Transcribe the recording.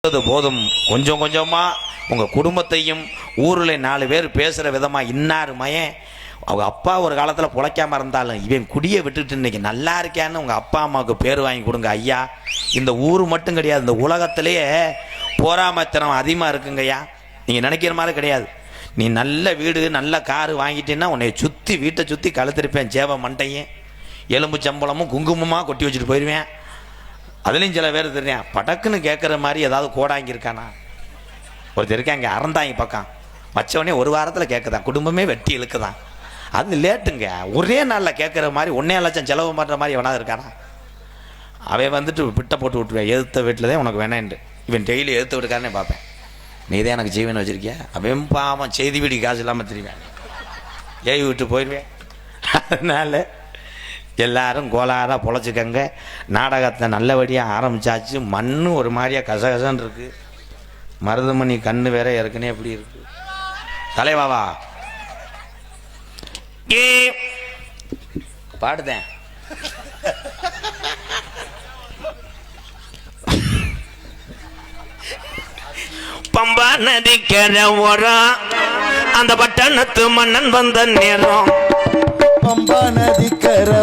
போதும் கொஞ்சம் கொஞ்சமா உங்க குடும்பத்தையும் ஊர்ல 4 பேர் பேசுற விதமா இன்னார் மயன் அவங்க அப்பா ஒரு காலத்துல பொழைக்காம இருந்தாலும் இவன் குடியை விட்டுட்டு இன்னைக்கு நல்லா இருக்கான்னு உங்க அப்பா அம்மாவுக்கு பேர் வாங்கி கொடுங்க ஐயா. இந்த ஊர் மட்டும் கிடையாது, இந்த உலகத்திலேயே போராமத்தனம் அதிகமா இருக்குங்க ஐயா. நீங்க நினைக்கிற மாதிரி கிடையாது. நீ நல்ல வீடு நல்ல காரு வாங்கிட்டீங்கன்னா உன்னை சுத்தி வீட்டை சுத்தி கழுத்திருப்பேன் சேவ மண்டையும் எலும்பு சம்பளமும் குங்குமமா கொட்டி வச்சுட்டு போயிடுவேன். அதுலேயும் சில பேர் தெரியும் படக்குன்னு கேட்குற மாதிரி ஏதாவது கோடாங்கி இருக்கானா. ஒருத்தர் இருக்காங்க அறந்தாங்க பக்கம் வச்சவொடனே ஒரு வாரத்தில் கேட்குதான், குடும்பமே வெட்டி இழுக்குதான். அது லேட்டுங்க, ஒரே நாளில் கேட்குற மாதிரி 1.5 லட்சம் செலவு பண்ணுற மாதிரி எவனாவது இருக்கானா. அவன் வந்துட்டு பிட்டை போட்டு விட்டுருவேன், எதிர்த்த வீட்டில் தான் உனக்கு வேணான்ட்டு. இவன் டெய்லி எதிர்த்து விட்டுக்காரனே பார்ப்பேன், நீ தான் எனக்கு ஜீவன் வச்சிருக்கியா. அவன் பாவம் செய்தி வீடி காசு இல்லாமல் தெரியுவேன், ஏவி விட்டு போயிடுவேன். அதனால எல்லாரும் கோளாறாக பொழைச்சிக்கங்க. நாடகத்தை நல்லபடியாக ஆரம்பித்தாச்சு. மண்ணு ஒரு மாதிரியாக கசகசன்னு இருக்கு. மருதமணி கண்ணு வேற ஏற்கனவே எப்படி இருக்கு. தலைவாவா பாடுதேன். பம்பா நதிக்கரை ஓரம் அந்த பட்டணத்து மன்னன் வந்த நேரம். பம்பா நதிக்கரை